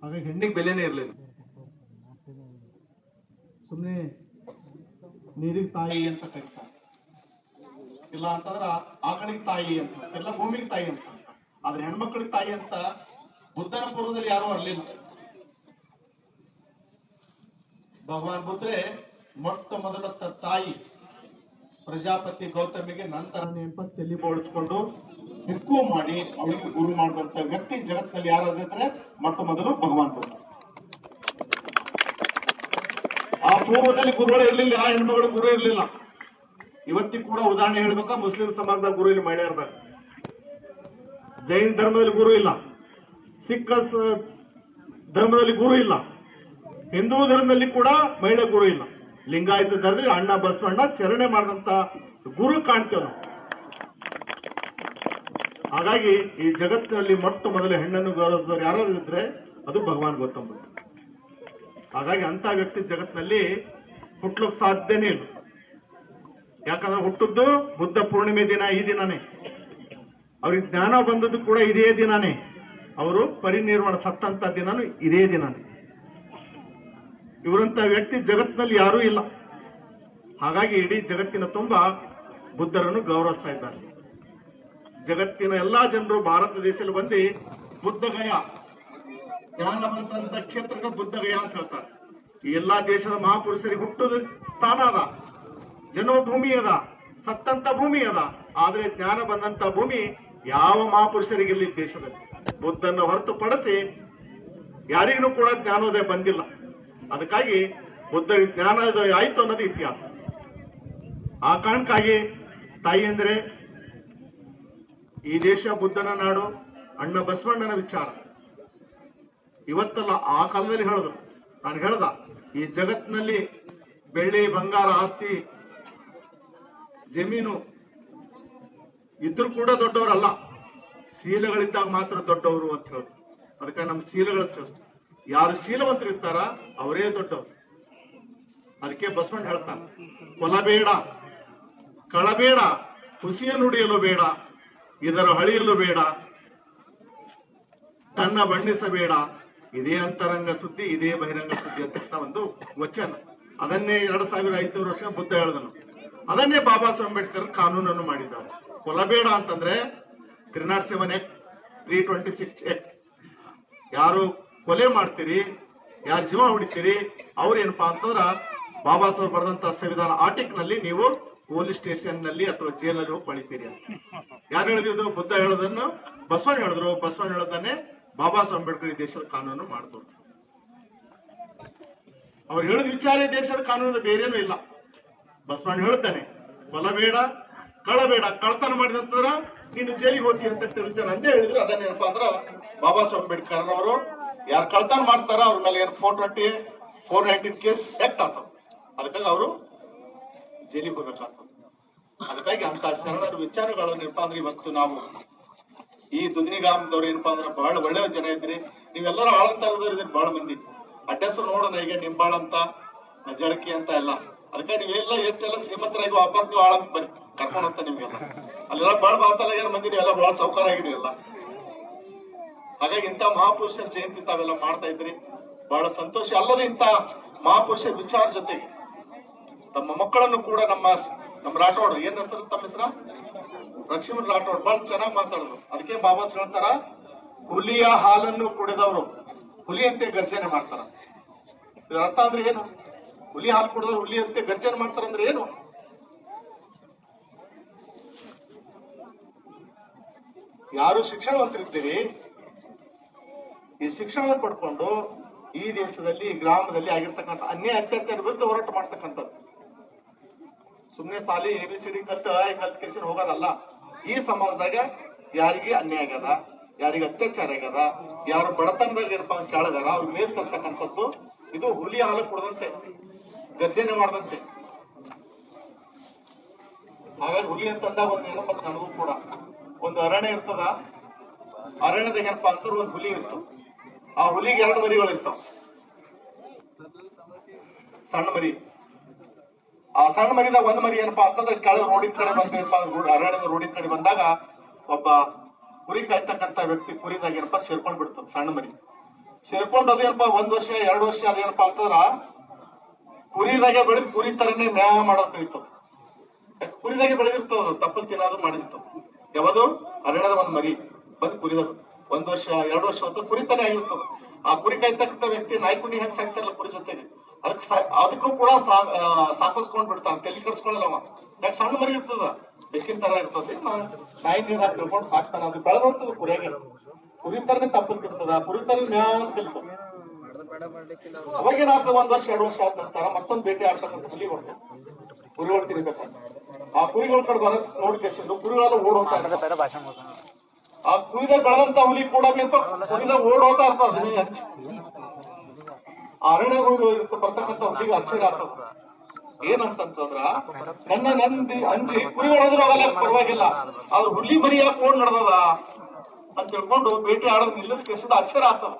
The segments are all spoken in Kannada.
ಹಾಗಾಗಿ ಹೆಣ್ಣಿಗೆ ಬೆಲೆನೇ ಇರಲಿಲ್ಲ. ಸುಮ್ಮನೆ ನೀರಿಗೆ ತಾಯಿ ಅಂತ ಕರೀತಾರೆ, ಇಲ್ಲ ಅಂತಂದ್ರ ಆಕಳಿಗೆ ತಾಯಿ ಅಂತ, ಎಲ್ಲ ಭೂಮಿಗೆ ತಾಯಿ ಅಂತ. ಆದ್ರೆ ಹೆಣ್ಮಕ್ಳಿಗೆ ತಾಯಿ ಅಂತ ಬುದ್ಧನ ಪೂರ್ವದಲ್ಲಿ ಯಾರು ಅರ್ಲಿಲ್ಲ. ಭಗವಾನ್ ಬುದ್ಧರೇ ಮೊಟ್ಟ ಮೊದಲ ತಾಯಿ ಪ್ರಜಾಪತಿ ಗೌತಮಿಗೆ ನಂತರ ನೆನಪತ್ತು ತಲೆ ಬೋಳಿಸ್ಕೊಂಡು ಹಿಕ್ಕು ಮಾಡಿ ಅವಳಿಗೆ ಗುರು ಮಾಡುವಂತ ವ್ಯಕ್ತಿ ಜಗತ್ತಿನಲ್ಲಿ ಯಾರಾದ್ರೆ ಮೊಟ್ಟ ಮೊದಲು ಭಗವಾನ್ ಬುದ್ಧ. ಆ ಪೂರ್ವದಲ್ಲಿ ಗುರುಗಳು ಇರ್ಲಿಲ್ಲ, ಆ ಹೆಣ್ಮಗಳು ಗುರು ಇರ್ಲಿಲ್ಲ. ಇವತ್ತಿಗೂ ಕೂಡ ಉದಾಹರಣೆ ಹೇಳ್ಬೇಕಾ, ಮುಸ್ಲಿಂ ಸಮಾಜದ ಗುರು ಇಲ್ಲಿ ಮಹಿಳೆಯರ್ದಾಗ, ಜೈನ್ ಧರ್ಮದಲ್ಲಿ ಗುರು ಇಲ್ಲ, ಸಿಖ್ ಧರ್ಮದಲ್ಲಿ ಗುರು ಇಲ್ಲ, ಹಿಂದೂ ಧರ್ಮದಲ್ಲಿ ಕೂಡ ಮಹಿಳೆ ಗುರು ಇಲ್ಲ, ಲಿಂಗಾಯತ ಧರ್ಮದಲ್ಲಿ ಅಣ್ಣ ಬಸವಣ್ಣ ಚರಣೆ ಮಾಡಿದಂತ ಗುರು ಕಾಣ್ತೇವೆ ನಾವು. ಹಾಗಾಗಿ ಈ ಜಗತ್ತಿನಲ್ಲಿ ಮೊಟ್ಟ ಮೊದಲ ಹೆಣ್ಣನ್ನು ಗೌರವಿಸಿದವರು ಯಾರಾದ್ರೂ ಇದ್ರೆ ಅದು ಭಗವಾನ್ ಗೌತಮ ಬುದ್ಧ. ಹಾಗಾಗಿ ಅಂತ ವ್ಯಕ್ತಿ ಜಗತ್ತಿನಲ್ಲಿ ಹುಟ್ಟಲಿಕ್ಕೆ ಸಾಧ್ಯನೇ ಇಲ್ಲ. ಯಾಕಂದ್ರೆ ಹುಟ್ಟದ್ದು ಬುದ್ಧ ಪೂರ್ಣಿಮೆ ದಿನ, ಈ ದಿನನೇ. ಅವ್ರಿಗೆ ಜ್ಞಾನ ಬಂದದ್ದು ಕೂಡ ಇದೇ ದಿನನೇ. ಅವರು ಪರಿನಿರ್ವಾಣ ಸತ್ತಂತ ದಿನನೂ ಇದೇ ದಿನನೇ. ಇವರಂತ ವ್ಯಕ್ತಿ ಜಗತ್ತಿನಲ್ಲಿ ಯಾರೂ ಇಲ್ಲ. ಹಾಗಾಗಿ ಇಡೀ ಜಗತ್ತಿನ ತುಂಬಾ ಬುದ್ಧರನ್ನು ಗೌರವಿಸ್ತಾ ಇದ್ದಾರೆ. ಜಗತ್ತಿನ ಎಲ್ಲಾ ಜನರು ಭಾರತ ದೇಶದಲ್ಲಿ ಬಂದು ಬುದ್ಧಗಯ, ಜ್ಞಾನವಂತ ಕ್ಷೇತ್ರಕ್ಕೆ ಬುದ್ಧಗಯ ಅಂತ ಹೇಳ್ತಾರೆ. ಈ ಎಲ್ಲಾ ದೇಶದ ಮಹಾಪುರುಷರಿಗೆ ಹುಟ್ಟದ ಸ್ಥಾನ ಅದ, ಜನ್ಮಭೂಮಿ ಅದ, ಸತ್ತಂತ ಭೂಮಿ ಅದ. ಆದ್ರೆ ಜ್ಞಾನ ಬಂದಂತ ಭೂಮಿ ಯಾವ ಮಹಾಪುರುಷರಿಗಿಲ್ಲ ಈ ದೇಶದಲ್ಲಿ. ಬುದ್ಧನ ಹೊರತುಪಡಿಸಿ ಯಾರಿಗೂ ಕೂಡ ಜ್ಞಾನೋದಯ ಬಂದಿಲ್ಲ. ಅದಕ್ಕಾಗಿ ಬುದ್ಧ ಜ್ಞಾನೋದಯ ಆಯ್ತು ಅನ್ನೋದು ಇತಿಹಾಸ. ಆ ಕಾರಣಕ್ಕಾಗಿ ತಾಯಿ ಅಂದ್ರೆ ಈ ದೇಶ ಬುದ್ಧನ ನಾಡು, ಅಣ್ಣ ಬಸವಣ್ಣನ ವಿಚಾರ. ಇವತ್ತಲ್ಲ, ಆ ಕಾಲದಲ್ಲಿ ಹೇಳಿದ್ರು. ನಾನು ಹೇಳ್ದ, ಈ ಜಗತ್ತಿನಲ್ಲಿ ಬೆಳ್ಳಿ ಬಂಗಾರ ಆಸ್ತಿ ಜಮೀನು ಇದ್ರೂ ಕೂಡ ದೊಡ್ಡವರಲ್ಲ, ಶೀಲಗಳಿದ್ದಾಗ ಮಾತ್ರ ದೊಡ್ಡವರು ಅಂತ ಹೇಳಿದ್ರು. ಅದಕ್ಕೆ ನಮ್ಮ ಶೀಲಗಳ ಶ್ರೇಷ್ಠ. ಯಾರು ಶೀಲವಂತರು ಇರ್ತಾರ ಅವರೇ ದೊಡ್ಡವರು. ಅದಕ್ಕೆ ಬಸವಣ್ಣ ಹೇಳ್ತಾನೆ, ಕೊಲಬೇಡ, ಕಳಬೇಡ, ಹುಸಿಯ ನುಡಿಯಲು ಬೇಡ, ಇದರ ಹಳಿಯಲು ಬೇಡ, ತನ್ನ ಬಣ್ಣಿಸಬೇಡ, ಇದೇ ಅಂತರಂಗ ಸುದ್ದಿ, ಇದೇ ಬಹಿರಂಗ ಸುದ್ದಿ ಅಂತ ಒಂದು ವಚನ. ಅದನ್ನೇ 2500 ವರ್ಷ ಬುದ್ಧ ಹೇಳಿದನು. ಅದನ್ನೇ ಬಾಬಾ ಸಾಹೇಬ್ ಅಂಬೇಡ್ಕರ್ ಕಾನೂನನ್ನು ಮಾಡಿದ್ದಾರೆ. ಕೊಲಬೇಡ ಅಂತಂದ್ರೆ 307 ಆಕ್ಟ್, 326 ಆಕ್ಟ್. ಯಾರು ಕೊಲೆ ಮಾಡ್ತೀರಿ, ಯಾರು ಜೀವ ಹೊಡಿತೀರಿ, ಅವ್ರೇನಪ್ಪಾ ಅಂತಂದ್ರ ಬಾಬಾ ಸಾಹೇಬ್ ಬರೆದಂತ ಸಂವಿಧಾನ ಆರ್ಟಿಕಲ್ ನಲ್ಲಿ ನೀವು ಪೊಲೀಸ್ ಸ್ಟೇಷನ್ ನಲ್ಲಿ ಅಥವಾ ಜೈಲಲ್ಲಿ ಹೋಗಿ ಪಳಿತೀರಿ ಅಂತ. ಯಾರು ಹೇಳಿದ್ರು? ಬುದ್ಧ ಹೇಳೋದನ್ನು ಬಸವಣ್ಣ ಹೇಳಿದ್ರು. ಬಸವಣ್ಣ ಹೇಳೋದನ್ನೇ ಬಾಬಾ ಸಾಹೇಬ್ ಅಂಬೇಡ್ಕರ್ ಈ ದೇಶದ ಕಾನೂನು ಮಾಡಿದ್ರು. ಅವ್ರು ಹೇಳಿದ ವಿಚಾರ ದೇಶದ ಕಾನೂನು, ಬೇರೇನೂ ಇಲ್ಲ. ಬಸವಣ್ಣ ಹೇಳ್ತಾನೆ, ಕೊಲಬೇಡ, ಕಳಬೇಡ, ಕಳ್ತನ ಮಾಡಿದಂತರ ನೀನು ಜೈಲಿಗೆ ಹೋಗ್ತಿ ಅಂತ ವಿಚಾರ ಅಂತ ಹೇಳಿದ್ರು. ಅದನ್ನೇನಪ್ಪಾ ಅಂದ್ರ ಬಾಬಾ ಸಾಹೇಬ್ ಅಂಬೇಡ್ಕರ್ ಅವರು ಯಾರು ಕಳ್ತನ ಮಾಡ್ತಾರ ಅವ್ರ ಮೇಲೆ ಏನು 419 ಕೇಸ್ ಆಕ್ಟ್ ಆಗ್ತದ. ಅದಕ್ಕಾಗಿ ಅವರು ಜೈಲಿಗೆ ಹೋಗ್ಬೇಕಾಗ್ತದೆ. ಅದಕ್ಕಾಗಿ ಅಂತ ಶರಣರ ವಿಚಾರಗಳನ್ನೇನಪ್ಪಾ ಅಂದ್ರೆ ಇವತ್ತು ನಾವು ಈ ದುದಿನಿಗಾಮದವ್ರು ಏನಪ್ಪಾ ಅಂದ್ರೆ ಬಹಳ ಒಳ್ಳೆ ಜನ ಇದ್ರಿ. ನೀವೆಲ್ಲರೂ ಆಳಂತರದವ್ರು ಇದ್ರಿ, ಬಹಳ ಮಂದಿ. ಅಡ್ರೆಸ್ ನೋಡೋಣ, ಈಗ ನಿಂಬಾಳ ಅಂತ, ಜಳಕಿ ಅಂತ ಎಲ್ಲ. ಅದಕ್ಕೆ ನೀವೆಲ್ಲ ಎಷ್ಟೆಲ್ಲ ಶ್ರೀಮಂತರಾಗಿ ವಾಪಸ್ ನೀವು ಆಳಂತ ಬರಿ ಕರ್ಕೊಂಡಂತ ನಿಮ್ಗೆಲ್ಲ ಅಲ್ಲೆಲ್ಲ ಬಹಳ ಬಾತಲ್ಲ ಮಂದಿ, ಎಲ್ಲ ಬಹಳ ಸೌಕಾರ ಆಗಿದ್ರಿ ಎಲ್ಲ. ಹಾಗಾಗಿ ಇಂಥ ಮಹಾಪುರುಷರ ಜಯಂತಿ ತಾವೆಲ್ಲ ಮಾಡ್ತಾ ಇದ್ರಿ, ಬಹಳ ಸಂತೋಷ. ಅಲ್ಲದೆ ಇಂಥ ಮಹಾಪುರುಷರ ವಿಚಾರ ಜೊತೆಗೆ ತಮ್ಮ ಮಕ್ಕಳನ್ನು ಕೂಡ ನಮ್ಮ ರಾಠೋಡ್, ಏನ್ ಹೆಸರು ತಮ್ಮ ಹೆಸರ? ಲಕ್ಷ್ಮಣ್ ರಾಠೋಡ್ ಬಹಳ ಚೆನ್ನಾಗಿ ಮಾತಾಡಿದ್ರು. ಅದಕ್ಕೆ ಬಾಬಾಸ್ ಹೇಳ್ತಾರ, ಹುಲಿಯ ಹಾಲನ್ನು ಕುಡಿದವರು ಹುಲಿಯಂತೆ ಗರ್ಜನೆ ಮಾಡ್ತಾರ. ಇದರ ಅರ್ಥ ಅಂದ್ರೆ ಏನು? ಹುಲಿ ಹಾಲು ಕುಡಿದವರು ಹುಲಿಯಂತೆ ಗರ್ಜನೆ ಮಾಡ್ತಾರ ಅಂದ್ರೆ ಏನು? ಯಾರು ಶಿಕ್ಷಣವಂತರಿದ್ದೀರಿ, ಈ ಶಿಕ್ಷಣ ಪಡ್ಕೊಂಡು ಈ ದೇಶದಲ್ಲಿ, ಈ ಗ್ರಾಮದಲ್ಲಿ ಆಗಿರ್ತಕ್ಕಂಥ ಅನ್ಯಾಯ ಅತ್ಯಾಚಾರ ವಿರುದ್ಧ ಹೋರಾಟ ಮಾಡ್ತಕ್ಕಂಥದ್ದು. ಸುಮ್ನೆ ಸಾಲಿ ABCD ಕಲ್ತ್ ಕೇಸಿನ ಹೋಗೋದಲ್ಲ. ಈ ಸಮಾಜದಾಗ ಯಾರಿಗೆ ಅನ್ಯಾಯ ಆಗ್ಯದ, ಯಾರಿಗೆ ಅತ್ಯಾಚಾರ ಆಗ್ಯದ, ಯಾರು ಬಡತನದಾಗ ಏನಪ್ಪಾ ಕೆಳಗಾರ ಅವ್ರ ಮೇಲ್ ತರ್ತಕ್ಕಂಥದ್ದು. ಇದು ಹುಲಿ ಹಾಲು ಕೊಡದಂತೆ, ಗರ್ಜನೆ ಮಾಡದಂತೆ. ಹಾಗಾಗಿ ಹುಲಿ ಅಂತಂದಾಗ ಒಂದು ಏನಪ್ಪ, ನನಗೂ ಕೂಡ ಒಂದು ಅರಣ್ಯ ಇರ್ತದ. ಅರಣ್ಯದಾಗ ಏನಪ್ಪಾ ಅಂತ ಒಂದು ಹುಲಿ ಇರ್ತದ. ಆ ಹುಲಿಗೆ 2 ಮರಿಗಳು ಇರ್ತಾವ, ಸಣ್ಣ ಮರಿ. ಆ ಸಣ್ಣ ಮರಿದಾಗ ಒಂದು ಮರಿ ಏನಪ್ಪಾ ಅಂತಂದ್ರೆ ಕೆಳಗೆ ರೋಡಿನ ಕಡೆ ಬಂದೇನಪ್ಪಾ, ಅರಣ್ಯದ ರೋಡಿನ ಕಡೆ ಬಂದಾಗ ಒಬ್ಬ ಕುರಿ ಕಾಯ್ತಕ್ಕಂಥ ವ್ಯಕ್ತಿ ಕುರಿದಾಗ ಏನಪ್ಪಾ ಸೇರ್ಕೊಂಡ್ ಬಿಡ್ತದ ಸಣ್ಣ ಮರಿ. ಸೇರ್ಕೊಂಡು ಅದೇನಪ್ಪ 1 ವರ್ಷ 2 ವರ್ಷ ಅದೇನಪ್ಪ ಅಂತಂದ್ರ ಕುರಿದಾಗೆ ಬೆಳೆದ್ ಕುರಿ ತರನೇ ಮ್ಯಾಹ ಮಾಡೋದ್ ಕಲಿತದ. ಕುರಿದಾಗೆ ಬೆಳೆದಿರ್ತದ, ತಪ್ಪಲ್ ತಿನ್ನೋದು ಮಾಡಿರ್ತದ. ಯಾವುದು ಅರಣ್ಯದ ಒಂದ್ ಮರಿ ಬಂದ್ ಕುರಿದಾಗ 1 ವರ್ಷ 2 ವರ್ಷ ಹೊತ್ತು ಕುರಿತಾನೆ ಆಗಿರ್ತದ. ಆ ಕುರಿ ಕಾಯ್ತಕ್ಕಂಥ ವ್ಯಕ್ತಿ ನಾಯ್ಕುಣಿ ಹೆಂಗ್ ಸಾಕ್ತಾರಲ್ಲ ಕುರಿ ಜೊತೆಗೆ, ಅದಕ್ಕೂ ಕೂಡ ಸಾಕಿಸ್ಕೊಂಡ್ ಬಿಡ್ತಾನ, ತಲೆ ಕೆಡಿಸ್ಕೊಳ್ಳಲ್ಲ ಅವ. ಯಾಕೆ ಸಣ್ಣ ಮರಿ ಇರ್ತದ, ಬೆಕ್ಕಿನ ತರ ಇರ್ತದೆ, ನಾಯಿ ನೀರಾಗ ತಿಳ್ಕೊಂಡು ಸಾಕ್ತಾನ. ಅದು ಬೆಳೆದ ಹೋಗ್ತದ ಕುರಿಯಾಗ, ಕುರಿ ತರನೇ ತಪ್ಪಲ್ ತಿರ್ತದ, ಕುರಿ ತರ ಮ್ಯಾಹ ಅಂತ ಕಲಿತದ. ಅವಾಗೇನಾಗ್ತದ 1 ವರ್ಷ 2 ವರ್ಷ ಆದ ನಂತರ ಮತ್ತೊಂದು ಬೇಟೆ ಆಡ್ತಕ್ಕಂಥ ಹುಲಿ ಬರ್ತದೆ. ಕುರಿಗಳು ತಿನ್ಬೇಕಂತ ಆ ಕುರಿಗಳ ಕಡೆ ಬರತ್ ನೋಡ್ಕೇಸಿಂದು ಕುರಿಗಳೆಲ್ಲ ಓಡ್ ಹೋಗ್ತಾ ಇರ್ತದೆ. ಆ ಕುರಿದಾಗ ಬೆಳೆದಂತ ಹುಲಿ ಕೂಡ ಕುರಿದಾಗ ಓಡ್ ಹೋಗ್ತಾ ಇರ್ತದ. ಅದನ್ನ ಹಚ್ಚಿ ಆ ಅರಣ್ಯ ಬರ್ತಕ್ಕಂಥ ಹುಲಿಗೆ ಅಚ್ಚರಿ ಆಗ್ತದ. ಏನಂತಂದ್ರ ನನ್ನ ಅಂಜಿ ಕುರಿಗಳಾದ್ರೂ ಅವೆಲ್ಲ ಪರವಾಗಿಲ್ಲ, ಆದ್ರೆ ಹುಲಿ ಮರಿ ಯಾಕೆ ಓಡ್ ನಡ್ದದ ಅಂತ ತಿಳ್ಕೊಂಡು ಬೇಟೆ ಆಡೋದ್ ನಿಲ್ಲಿಸ್ಕೇಸಿದ ಅಚ್ಚರಿ ಆಗ್ತದ.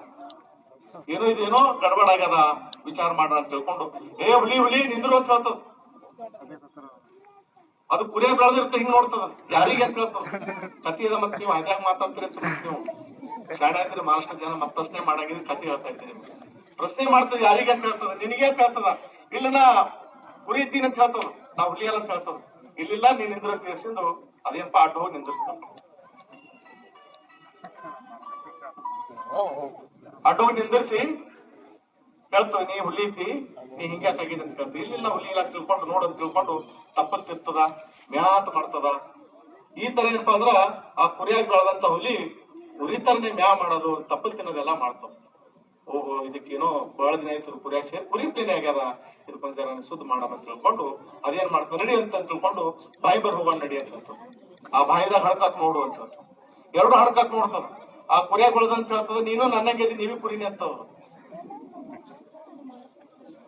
ಇದೇನೋ ಗಡ್ಬಡ ಆಗ್ಯದ, ವಿಚಾರ ಮಾಡ ಅಂತ ತಿಳ್ಕೊಂಡು ಹುಲಿ ಹುಲಿ ನಿಂದ್ರು ಅಂತ ಹೇಳ್ತದ. ಅದು ಕುರಿಯ ಬೆಳೆದಿರ್ತ ಹಿಂಗ್ ನೋಡ್ತದ, ಯಾರಿಗೆ ಅಂತ ಹೇಳ್ತದ. ಕತಿ ಅದ ಮತ್ತೆ ನೀವು ಅದ್ಯಾಗ ಮಾತಾಡ್ತೀರಿ ಅಂತ ನೀವು ಶಾಣೆ ಆಯ್ತೀರಿ. ಮಹಾರಾಷ್ಟ್ರ ಜನ ಮತ್ತೆ ಪ್ರಶ್ನೆ ಮಾಡಾಗಿದ್ರೆ ಕತಿ ಹೇಳ್ತಾ ಇದ್ದೀರಿ. ಪ್ರಶ್ನೆ ಮಾಡ್ತದ ಯಾರಿಗೆ ಅಂತ ಹೇಳ್ತದ, ನಿನಗೆ ಅಂತ ಹೇಳ್ತದ. ಇಲ್ಲ ನಾ ಕುರಿ ಇದ್ದೀನಿ ಅಂತ ಹೇಳ್ತದ, ನಾ ಹುಲಿ ಅಲ್ಲ ಅಂತ ಹೇಳ್ತದ. ಇಲ್ಲಿಲ್ಲ ನೀನ್ ನಿಂದ್ರ ಅಂತ ತಿಳಿಸಿದ್ದು ಅದೇನಪ್ಪ ಆಟ ಹೋಗಿ ನಿಂದಿರ್ತದ. ಆಟೋ ನಿಂದಿರ್ಸಿ ಹೇಳ್ತದ ನೀ ಹುಲಿ ಇದ್ದಿ, ನೀ ಹಿಂಗ್ಯಾಕಾಗಿದೆ ಅಂತ ಹೇಳ್ತೀವಿ. ಇಲ್ಲಿಲ್ಲ ಹುಲಿ ಇಲ್ಲ ತಿಳ್ಕೊಂಡು ನೋಡಂತ ತಿಳ್ಕೊಂಡು ತಪ್ಪಲ್ ತಿರ್ತದ, ಮ್ಯಾತ್ ಮಾಡ್ತದ. ಈ ತರ ಏನಪ್ಪಾ ಅಂದ್ರ ಆ ಕುರಿಯಾಗಿ ಬೆಳೆದಂತ ಹುಲಿ ಕುರಿ ತರನೇ ಮ್ಯಾ ಮಾಡೋದು, ತಪ್ಪಲ್ ತಿನ್ನೋದೆಲ್ಲ ಮಾಡ್ತಾವ. ಓಹೋ ಇದಕ್ಕೇನೋ ಬಹಳ ದಿನ ಆಯ್ತದ ಕುರಿಯಾಗ ಸೇರಿ ಕುರಿ ಪ್ಲೇನೆ ಆಗ್ಯದ, ಇದಕ್ಕೊಂದ್ ಜರ ಶುದ್ಧ ಮಾಡಂತ ತಿಳ್ಕೊಂಡು ಅದೇನ್ ಮಾಡ್ತದ, ನಡಿ ಅಂತ ತಿಳ್ಕೊಂಡು ಬಾಯಿ ಬರ್ ಹೋಗೋಣ ನಡಿ ಅಂತ ಹೇಳ್ತದ. ಆ ಬಾಯಿದಾಗ ಹಡ್ಕಾಕ್ ನೋಡು ಅಂತ ಹೇಳ್ತದ. 2 ಹಡ್ಕಾಕ್ ನೋಡ್ತದ. ಆ ಕುರಿಯಾಗ ಬೆಳೆದಂತ ಹೇಳ್ತದ, ನೀನು ನನ್ನಂಗೆ ಇದಿ, ನೀವೇ ಕುರಿನಿ ಅಂತದ.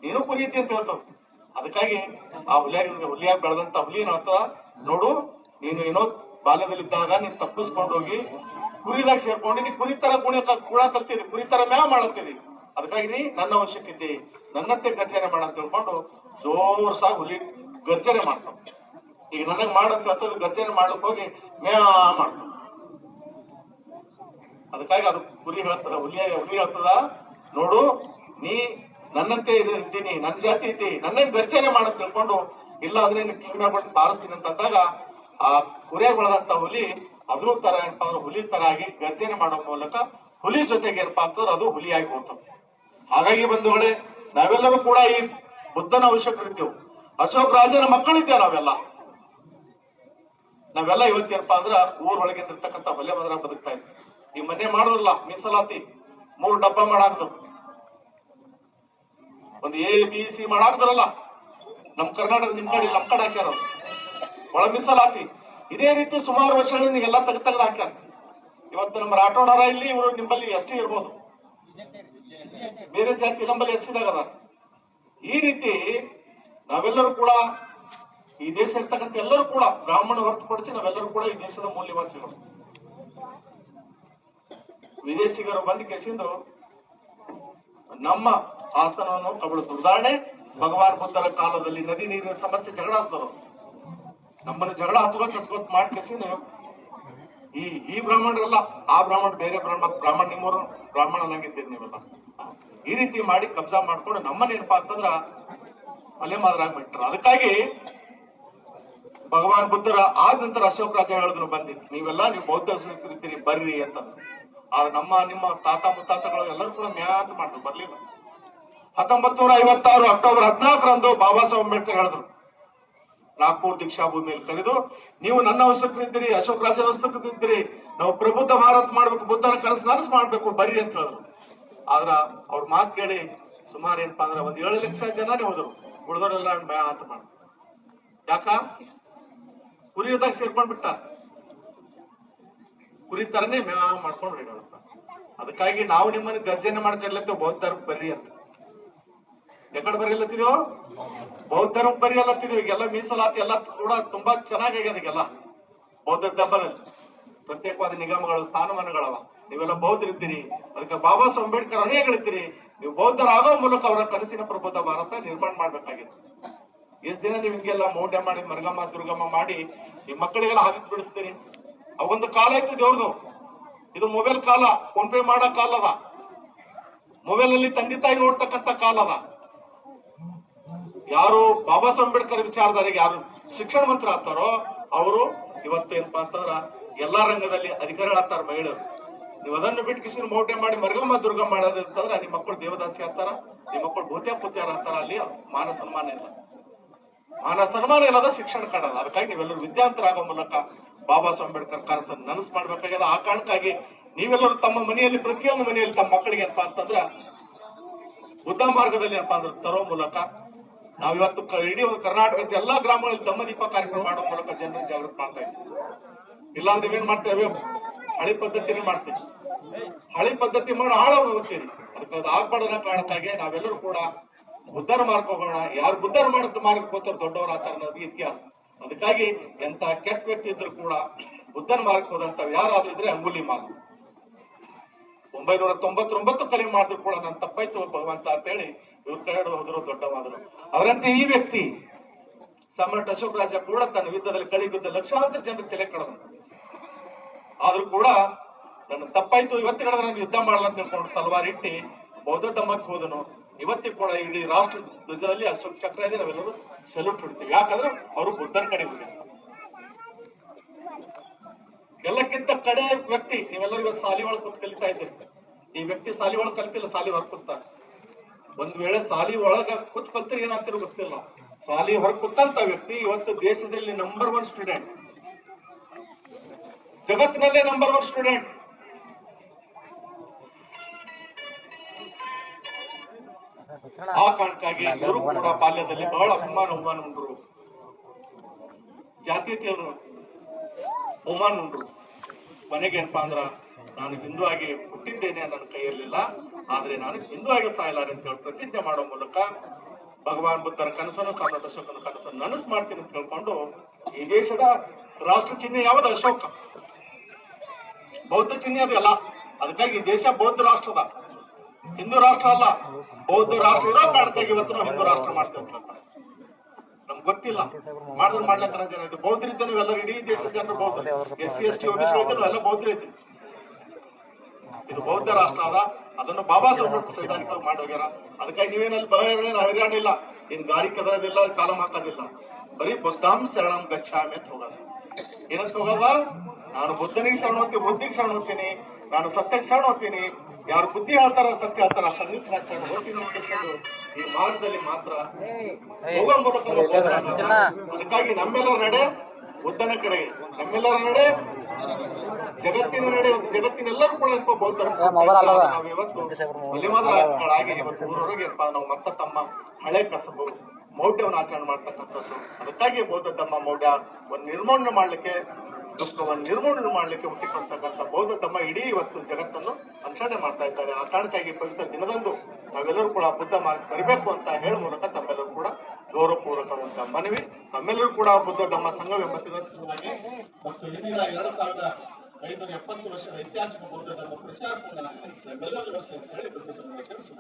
ನೀನು ಕುರಿ ಐತಿ ಅಂತ ಹೇಳ್ತಾವ. ಅದಕ್ಕಾಗಿ ಆ ಹುಲಿಯಾಗ ಬೆಳೆದಂತ ಹುಲಿ ಹೇಳ್ತದ, ನೋಡು ನೀನು ಏನೋ ಬಾಲ್ಯದಲ್ಲಿದ್ದಾಗ ನೀನ್ ತಪ್ಪಿಸ್ಕೊಂಡು ಹೋಗಿ ಕುರಿದಾಗ ಸೇರ್ಕೊಂಡು ನೀ ಕುರಿ ತರ ಗುಣ ಕಲ್ತಿದಿ, ಕುರಿ ತರ ಮ್ಯಾವ್ ಮಾಡತ್ತಿದಿ. ಅದಕ್ಕಾಗಿ ನೀ ನನ್ನ ಅವಶ್ಯಕತೆ, ನನ್ನಂತೆ ಗರ್ಜನೆ ಮಾಡಂತ ತಿಳ್ಕೊಂಡು ಜೋರ್ಸಾಗಿ ಹುಲಿ ಗರ್ಜನೆ ಮಾಡ್ತಾವ. ಈಗ ನನಗ್ ಮಾಡಂತ ಹೇಳ್ತದ, ಗರ್ಜನೆ ಮಾಡ್ಲಿಕ್ಕೆ ಹೋಗಿ ಮ್ಯಾ ಮಾಡ್ತಾವ. ಅದಕ್ಕಾಗಿ ಅದು ಕುರಿ ಹೇಳ್ತದ, ಹುಲಿ ಹೇಳ್ತದ, ನೋಡು ನೀ ನನ್ನಂತೆ ಇದ್ದೀನಿ, ನನ್ನ ಜಾತಿ ಐತಿ, ನನ್ನೇನ್ ಗರ್ಜನೆ ಮಾಡಂತ ತಿಳ್ಕೊಂಡು ಇಲ್ಲ ಅಂದ್ರೆ ಕಿವಿನ ಬಿಟ್ಟು ಬಾರಿಸ್ತೀನಿ ಅಂತಂದಾಗ ಆ ಕುರಿಯಾಗ ಬೆಳೆದಂತ ಹುಲಿ ಅದೂ ತರ ಏನಪ್ಪಾ ಅಂದ್ರೆ ಹುಲಿ ತರ ಆಗಿ ಗರ್ಜನೆ ಮಾಡೋ ಮೂಲಕ ಹುಲಿ ಜೊತೆಗೆ ಏನಪ್ಪಾ ಅಂತಂದ್ರೆ ಅದು ಹುಲಿಯಾಗಿ ಹೋಗ್ತದೆ. ಹಾಗಾಗಿ ಬಂಧುಗಳೇ, ನಾವೆಲ್ಲರೂ ಕೂಡ ಈ ಬುದ್ಧನ ಅವಶ್ಯಕರಿದ್ದೇವೆ, ಅಶೋಕ್ ರಾಜನ ಮಕ್ಕಳಿದ್ದೇವೆ ನಾವೆಲ್ಲ ಇವತ್ತೇನಪ್ಪಾ ಅಂದ್ರ ಊರೊಳಗೆ ಇರ್ತಕ್ಕಂಥ ಹೊಲೆ ಮದ್ರ ಬದುಕ್ತಾ ಇದ್ವಿ. ಈ ಮನೆ ಮಾಡಿದ್ರಲ್ಲ ಮೀಸಲಾತಿ 3 ಡಬ್ಬ ಮಾಡಾಕ್ದ್ರು, ಒಂದು ABC ಮಾಡಾಕ್ದ್ರಲ್ಲ, ನಮ್ ಕರ್ನಾಟಕ ನಿಮ್ ಕಡೆ ನಮ್ ಕಡೆ ಹಾಕ್ಯಾರ ಒಳ ಮೀಸಲಾತಿ. ಇದೇ ರೀತಿ ಸುಮಾರು ವರ್ಷಗಳಿಂದ ಎಲ್ಲ ತೆಗೆದು ಹಾಕ್ಯಾರ. ಇವತ್ತು ನಮ್ಮ ರಾಠೋಡರ ಇಲ್ಲಿ ಇವರು ನಿಂಬಲ್ಲಿ ಎಷ್ಟೇ ಇರ್ಬೋದು, ಬೇರೆ ಜಾತಿ ನಂಬಲ್ಲಿ ಎಷ್ಟಿದಾಗದ. ಈ ರೀತಿ ನಾವೆಲ್ಲರೂ ಕೂಡ ಈ ದೇಶ ಇರ್ತಕ್ಕಂಥ ಎಲ್ಲರೂ ಕೂಡ ಬ್ರಾಹ್ಮಣ ಹೊರತುಪಡಿಸಿ ನಾವೆಲ್ಲರೂ ಕೂಡ ಈ ದೇಶದ ಮೂಲ ನಿವಾಸಿಗಳು. ವಿದೇಶಿಗರು ಬಂದ ಕೆಸಿಂದು ನಮ್ಮ ಆಸ್ಥಾನವನ್ನು ಕಬಳಿಸಿದ್ರು. ಉದಾಹರಣೆ, ಭಗವಾನ್ ಬುದ್ಧರ ಕಾಲದಲ್ಲಿ ನದಿ ನೀರಿನ ಸಮಸ್ಯೆ ಜಗಳ ಹಚ್ಚಿದ್ರು. ನಮ್ಮನ್ನು ಜಗಳ ಹಚ್ಕೋತ್ ಮಾಡಿ ಕೆಸಿಂದು ಈ ಬ್ರಾಹ್ಮಣರಲ್ಲ, ಆ ಬ್ರಾಹ್ಮಣ ಬೇರೆ ಬ್ರಾಹ್ಮಣ ನಿಮ್ಮವರು ಬ್ರಾಹ್ಮಣನಾಗಿದ್ದೀರಿ ನೀವೆಲ್ಲ. ಈ ರೀತಿ ಮಾಡಿ ಕಬ್ಜಾ ಮಾಡ್ಕೊಂಡು ನಮ್ಮನ್ನೇನಪ್ಪಾ ಅಂತಂದ್ರ ಅಲೆಮಾದ್ರಾಗ ಬಿಟ್ರು. ಅದಕ್ಕಾಗಿ ಭಗವಾನ್ ಬುದ್ಧರ ಆದ ನಂತರ ಅಶೋಕ ರಾಜ ಹೇಳಿದ್ರು, ಬಂದಿ ನೀವು ಬೌದ್ಧ ಇರ್ತೀರಿ ಬರ್ರಿ ಅಂತ. ಆದ್ರೆ ನಿಮ್ಮ ತಾತ ಮುತ್ತಾತಗಳು ಎಲ್ಲರೂ ಕೂಡ ಮ್ಯಾತ್ ಮಾಡಿದ್ರು, ಬರ್ಲಿಲ್ಲ. 1956 ಅಕ್ಟೋಬರ್ 14ರಂದು ಬಾಬಾ ಸಾಹೇಬ್ ಅಂಬೇಡ್ಕರ್ ಹೇಳಿದ್ರು, ನಾಗ್ಪುರ್ ದೀಕ್ಷಾ ಭೂಮಿಯಲ್ಲಿ ಕರೆದು, ನೀವು ನನ್ನ ಅವಶ್ಯಕರಿದ್ದೀರಿ, ಅಶೋಕ ರಾಜನ ಅವಶ್ಯಕರಿದ್ದೀರಿ, ನಾವು ಪ್ರಬುದ್ಧ ಭಾರತ ಮಾಡ್ಬೇಕು, ಬುದ್ಧನ ಕನಸು ನನಸು ಮಾಡ್ಬೇಕು, ಬರ್ರಿ ಅಂತ ಹೇಳಿದ್ರು. ಆದ್ರ ಅವ್ರ ಮಾತು ಕೇಳಿ ಸುಮಾರು ಏನಪ್ಪಾ ಅಂದ್ರೆ 7 ಲಕ್ಷ ಜನನೇ ಹೋದ್ರು, ಉಳಿದವರೆಲ್ಲ ಮ್ಯಾ ಅಂತ ಮಾಡ. ಯಾಕ ಕುರಿಯದಾಗ ಸೇರ್ಕೊಂಡ್ ಬಿಟ್ಟ, ಕುರಿ ತರನೇ ಮ್ಯಾ ಮಾಡ್ಕೊಂಡು ಹೇಳಪ್ಪ. ಅದಕ್ಕಾಗಿ ನಾವು ನಿಮ್ಮನ್ನು ಗರ್ಜನೆ ಮಾಡ್ಕೊಳ್ಲತ್ತೇವೆ, ಬೌದ್ಧ ಧರ್ಮಕ್ಕೆ ಬರ್ರಿ ಅಂತ. ಎಕಡೆ ಬರೀಲತ್ತಿದೆಯೋ ಬೌದ್ಧ ಧರ್ಮಕ್ಕೆ ಬರೀಲತ್ತಿದೆವು. ಈಗೆಲ್ಲ ಮೀಸಲಾತಿ ಎಲ್ಲ ಕೂಡ ತುಂಬಾ ಚೆನ್ನಾಗಾಗ್ಯದ. ಈಗೆಲ್ಲ ಬೌದ್ಧ ಧರ್ಮದಲ್ಲಿ ಪ್ರತ್ಯೇಕವಾದ ನಿಗಮಗಳು, ಸ್ಥಾನಮಾನಗಳವ. ನೀವೆಲ್ಲ ಬೌದ್ಧರಿದ್ದೀರಿ, ಅದಕ್ಕೆ ಬಾಬಾ ಸಾಹೇಬ್ ಅಂಬೇಡ್ಕರ್ ಅನೇಗಳಿದ್ದೀರಿ. ನೀವು ಬೌದ್ಧರಾಗೋ ಮೂಲಕ ಅವರ ಕನಸಿನ ಪ್ರಬುದ್ಧ ಭಾರತ ನಿರ್ಮಾಣ ಮಾಡ್ಬೇಕಾಗಿತ್ತು. ಎಷ್ಟು ದಿನ ನೀವು ಹಿಂಗೆಲ್ಲ ಮೌಢ್ಯ ಮಾಡಿ ಮರ್ಗಮ್ಮ ದುರ್ಗಮ್ಮ ಮಾಡಿ ಈ ಮಕ್ಕಳಿಗೆಲ್ಲ ಹಾದಿ ಬಿಡಿಸ್ತೀರಿ? ಅವೊಂದು ಕಾಲ ಇತ್ತು ದೇವ್ರದು. ಇದು ಮೊಬೈಲ್ ಕಾಲ, ಫೋನ್ ಪೇ ಮಾಡೋ ಕಾಲ ಅದ. ಮೊಬೈಲ್ ನಲ್ಲಿ ತಂದೆ ತಾಯಿ ನೋಡ್ತಕ್ಕಂಥ ಕಾಲ ಅದ. ಯಾರು ಬಾಬಾ ಸಾಹೇಬ್ ಅಂಬೇಡ್ಕರ್ ವಿಚಾರಧಾರೆಗೆ ಯಾರು ಶಿಕ್ಷಣ ಮಂತ್ರಿ ಆಗ್ತಾರೋ ಅವರು ಇವತ್ತು ಏನಪ್ಪಾ ಅಂತಂದ್ರ ಎಲ್ಲಾ ರಂಗದಲ್ಲಿ ಅಧಿಕಾರಿಗಳಾಗ್ತಾರ ಮಹಿಳೆಯರು. ನೀವು ಅದನ್ನು ಬಿಟ್ಟು ಕಿಸಿನ ಮೌಢ್ಯ ಮಾಡಿ ಮರಗಮ್ಮ ದುರ್ಗಮ್ಮ ಮಾಡೋದು ಅಂತಂದ್ರೆ ನಿಮ್ಮ ಮಕ್ಕಳು ದೇವದಾಸಿ ಆಗ್ತಾರ, ನಿಮ್ಮ ಮಕ್ಕಳು ಭೂತ್ಯ ಪುತ್ಯಾರ ಆಗ್ತಾರ. ಅಲ್ಲಿ ಮಾನ ಸನ್ಮಾನ ಇಲ್ಲ, ಮಾನ ಸನ್ಮಾನ ಇಲ್ಲದ ಶಿಕ್ಷಣ ಕಾಣಲ್ಲ. ಅದಕ್ಕಾಗಿ ನೀವೆಲ್ಲರೂ ವಿದ್ಯಾವಂತರಾಗೋ ಮೂಲಕ ಬಾಬಾ ಸಾಹೇಬ್ ಅಂಬೇಡ್ಕರ್ ಕನಸನ್ನು ನನಸು ಮಾಡ್ಬೇಕಾಗ್ಯದ. ಆ ಕಾರಣಕ್ಕಾಗಿ ನೀವೆಲ್ಲರೂ ತಮ್ಮ ಮನೆಯಲ್ಲಿ ಪ್ರತಿಯೊಂದು ಮನೆಯಲ್ಲಿ ತಮ್ಮ ಮಕ್ಕಳಿಗೆ ಏನಪ್ಪಾ ಅಂತಂದ್ರ ಬುದ್ಧ ಮಾರ್ಗದಲ್ಲಿ ಏನಪ್ಪಾ ಅಂದ್ರೆ ತರೋ ಮೂಲಕ ನಾವಿವತ್ತು ಇಡೀ ಒಂದು ಕರ್ನಾಟಕದ ಎಲ್ಲಾ ಗ್ರಾಮಗಳಲ್ಲಿ ದಮ್ಮದೀಪ ಕಾರ್ಯಕ್ರಮ ಮಾಡೋ ಮೂಲಕ ಜನರನ್ನು ಜಾಗೃತಿ ಮಾಡ್ತಾ ಇದ್ದೀವಿ. ಇಲ್ಲಾಂದ್ರೆ ನೀವೇನ್ ಮಾಡ್ತೇವೆ, ಹಳಿ ಪದ್ಧತಿನೇ ಮಾಡ್ತೀವಿ. ಹಳಿ ಪದ್ಧತಿ ಮಾಡಿ ಹಾಳಾಗಿ ಹೋಗ್ತೀರಿ. ಅದಕ್ಕೆ ಅದು ಆಗ್ಬಾರ್ದ ಕಾರಣಕ್ಕಾಗಿ ನಾವೆಲ್ಲರೂ ಕೂಡ ಬುದ್ಧರ ಮಾರ್ಗ ಹೋಗೋಣ. ಯಾರು ಬುದ್ಧರ ಮಾಡಿದ ಮಾರ್ಗಕ್ಕೆ ಹೋಗ್ತಾರೆ ದೊಡ್ಡವರ ಆತರ ಅನ್ನೋದು ಇತಿಹಾಸ. ಅದಕ್ಕಾಗಿ ಎಂತ ಕೆಟ್ಟ ವ್ಯಕ್ತಿ ಇದ್ರು ಕೂಡ ಬುದ್ಧನ ಮಾರ್ಗಕ್ಕೆ ಹೋದಂತ ಯಾರಾದ್ರೂ ಇದ್ರೆ ಅಂಗುಲಿ ಮಾರ್ಗ 999 ಕಲೆ ಮಾಡಿದ್ರು ಕೂಡ ನಾನು ತಪ್ಪಾಯ್ತು ಭಗವಂತ ಅಂತ ಹೇಳಿ ಇವ್ರ ಕಡೆ ಹೋದ್ರು ದೊಡ್ಡವಾದ್ರು. ಅವರಂತೆ ಈ ವ್ಯಕ್ತಿ ಸಮ್ರಾಟ್ ಅಶೋಕ ರಾಜ ಕೂಡ ತನ್ನ ಯುದ್ಧದಲ್ಲಿ ಕಳಿಬಿದ್ದ ಲಕ್ಷಾಂತರ ಜನರಿಗೆ ತಲೆ ಕಳೆದ. ಆದ್ರೂ ಕೂಡ ನನ್ನ ತಪ್ಪಾಯ್ತು, ಇವತ್ತಿನ ನಾನು ಯುದ್ಧ ಮಾಡಲ್ಲ ಅಂತ ಹೇಳ್ಕೊಂಡು ತಲವಾರ್ ಇಟ್ಟಿ ಬೌದ್ಧ ಧಮ್ಮಕ್ಕೆ ಹೋದನು. ಇವತ್ತಿಗೆ ಕೂಡ ಇಡೀ ರಾಷ್ಟ್ರ ಧ್ವಜದಲ್ಲಿ ಅಶೋಕ ಚಕ್ರ ಇದೆ, ನಾವೆಲ್ಲರೂ ಸೆಲ್ಯೂಟ್ ಹೊಡ್ತೀವಿ. ಯಾಕಂದ್ರೆ ಅವರು ಬುದ್ಧರ ಕಡೆ ಹೋಗಿದ್ದಾರೆ. ಎಲ್ಲಕ್ಕಿಂತ ಕಡೆ ವ್ಯಕ್ತಿ ನೀವೆಲ್ಲರೂ ಇವತ್ತು ಸಾಲಿ ಒಳಗೆ ಕೂತ್ ಕಲಿತಾ ಇದ್ದೀರಿ. ಈ ವ್ಯಕ್ತಿ ಸಾಲಿ ಒಳಗೆ ಕಲ್ತಿಲ್ಲ, ಸಾಲಿ ಹೊರ ಕೂತಾನೆ. ಒಂದ್ ವೇಳೆ ಸಾಲಿ ಒಳಗ ಕೂತ್ ಕಲ್ತಿರಿ ಏನಾಗ್ತಿರೋ ಗೊತ್ತಿಲ್ಲ. ಸಾಲಿ ಹೊರ ಕೂತಂತ ವ್ಯಕ್ತಿ ಇವತ್ತು ದೇಶದಲ್ಲಿ ನಂಬರ್ 1 ಸ್ಟೂಡೆಂಟ್, ಜಗತ್ತಿನಲ್ಲೇ ನಂಬರ್ 1 ಸ್ಟೂಡೆಂಟ್. ಆ ಕಾರಣಕ್ಕಾಗಿ ಇವರು ಕೂಡ ಬಾಲ್ಯದಲ್ಲಿ ಬಹಳ ಅವಮಾನ ಉಂಡ್ರು, ಜಾತೀಯತೆಯನ್ನು ಅವಮಾನ ಉಂಡ್ರು. ಕೊನೆಗೆ ಏನಪ್ಪಾ ಅಂದ್ರ ನಾನು ಹಿಂದೂ ಆಗಿ ಹುಟ್ಟಿದ್ದೇನೆ, ನನ್ನ ಕೈಯಲ್ಲಿಲ್ಲ, ಆದ್ರೆ ನಾನು ಹಿಂದೂ ಆಗಿ ಸಾಯಲಾರೆ ಅಂತ ಹೇಳಿ ಪ್ರತಿಜ್ಞೆ ಮಾಡೋ ಮೂಲಕ ಭಗವಾನ್ ಬುದ್ಧರ ಕನಸನ್ನು ಸಮ್ರಾಟ್ ಅಶೋಕನ ಕನಸನ್ನು ನನಸು ಮಾಡ್ತೀನಿ ಅಂತ ಹೇಳ್ಕೊಂಡು ಈ ದೇಶದ ರಾಷ್ಟ್ರ ಚಿಹ್ನೆ ಯಾವ್ದು? ಅಶೋಕ. ಬೌದ್ಧ ಚಿಹ್ನೆ ಅದಲ್ಲ. ಅದಕ್ಕಾಗಿ ಈ ದೇಶ ಬೌದ್ಧ ರಾಷ್ಟ್ರದ, ಹಿಂದೂ ರಾಷ್ಟ್ರ ಅಲ್ಲ. ಬೌದ್ಧ ರಾಷ್ಟ್ರ ಇರೋ ಕಾರಣಕ್ಕಾಗಿ ಇವತ್ತು ನಾವು ಹಿಂದೂ ರಾಷ್ಟ್ರ ಮಾಡ್ತೇವೆ ಅಂತ ನಮ್ಗೆ ಗೊತ್ತಿಲ್ಲ. ಮಾಡಿದ್ರೆ ಮಾಡ್ಲಕ್ಕ ಜನ ಇದು ಬೌದ್ಧರಿದ್ದ ನೀವೆಲ್ಲರೂ ಇಡೀ ದೇಶದ ಜನರು ಬೌದ್ಧ, SC ST OBC ಎಲ್ಲ ಬೌದ್ಧರಿದ್ದೆ. ಇದು ಬೌದ್ಧ ರಾಷ್ಟ್ರ ಅದ. ಅದನ್ನು ಬಾಬಾ ಸಾಹೇಬ್ ಸೈದ್ಧಾಂತಿಕವಾಗಿ ಮಾಡಿ ಹೋಗ್ಯಾರ. ಅದಕ್ಕಾಗಿ ನೀವೇನಲ್ಲಿ ಹೈರಾಣ ಇಲ್ಲ, ಇನ್ ಗಾರಿ ಕದರೋದಿಲ್ಲ, ಕಾಲಂ ಹಾಕೋದಿಲ್ಲ. ಬರೀ ಬುದ್ಧಾಂ ಶರಣಂ ಗಚ್ಚಾಮಿ ಅಂತ ಹೋಗೋದು. ಏನಂತ ಹೋಗದ? ನಾನು ಬುದ್ಧನಿಗೆ ಶರಣ ಹೋಗ್ತೀನಿ, ಬುದ್ಧಿಗೆ ಶರಣ ಹೋಗ್ತೀನಿ, ನಾನು ಸತ್ಯಕ್ಕೆ ಶರಣ ಹೋಗ್ತೀನಿ. ಯಾರು ಬುದ್ಧಿ ಹೇಳ್ತಾರ, ಸತ್ಯ ಹೇಳ್ತಾರ, ಸಂಗೀತ ಶರಣ ಹೋಗ್ತೀನಿ ಅಂದ್ಕೊಂಡು ಈ ಮಾರ್ಗದಲ್ಲಿ ಮಾತ್ರ ಹೋಗೋ ಮೂಲಕ. ಅದಕ್ಕಾಗಿ ನಮ್ಮೆಲ್ಲರ ನಡೆ ಬುದ್ಧನ ಕಡೆಗೆ, ನಮ್ಮೆಲ್ಲರ ನಡೆ ಜಗತ್ತಿನ ನಡೆ. ಜಗತ್ತಿನೆಲ್ಲರೂ ಕೂಡ ಏನಪ್ಪ ಬೌದ್ಧ. ನಾವು ಇವತ್ತು ಒಲಿಮಾದಗಳಾಗಿ ಇವತ್ತು ಊರವರೆಗೆ ಏನಪ್ಪಾ ನಾವು ಮತ್ತೆ ತಮ್ಮ ಹಳೆ ಕಸಬು ಮೌಢ್ಯವನ್ನು ಆಚರಣೆ ಮಾಡ್ತಕ್ಕಂಥದ್ದು. ಅದಕ್ಕಾಗಿ ಬೌದ್ಧ ಧಮ್ಮ ಮೌಢ್ಯ ಒಂದು ನಿರ್ಮೂಲನೆ ಮಾಡ್ಲಿಕ್ಕೆ, ದುಃಖವನ್ನು ನಿರ್ಮೂಲನೆ ಮಾಡ್ಲಿಕ್ಕೆ ಹುಟ್ಟಿಕೊಳ್ತಕ್ಕಂಥ ಬೌದ್ಧ ಧಮ್ಮ ಇಡೀ ಇವತ್ತು ಜಗತ್ತನ್ನು ಅನುಸರಣೆ ಮಾಡ್ತಾ ಇದ್ದಾರೆ. ಆ ಕಾರಣಕ್ಕಾಗಿ ಪವಿತ್ರ ದಿನದಂದು ನಾವೆಲ್ಲರೂ ಕೂಡ ಬುದ್ಧ ಮಾರ್ಗ ಬರಬೇಕು ಅಂತ ಹೇಳೋ ಮೂಲಕ ತಮ್ಮೆಲ್ಲರೂ ಕೂಡ ಗೌರವಪೂರ್ವಕವಾದಂತ ಮನವಿ. ನಮ್ಮೆಲ್ಲರೂ ಕೂಡ ಬುದ್ಧ ಧಮ್ಮ ಸಂಘವೆಂಬ ದಿನವಾಗಿ ಮತ್ತು ಇಂದಿನ 2570 ವರ್ಷದ ಐತಿಹಾಸಿಕ ಬೌದ್ಧ ಧರ್ಮ ಪ್ರಚಾರವನ್ನು ಬೆಳಗಾವಿ ವರ್ಷ ಅಂತ ಹೇಳಿ ಶುಭ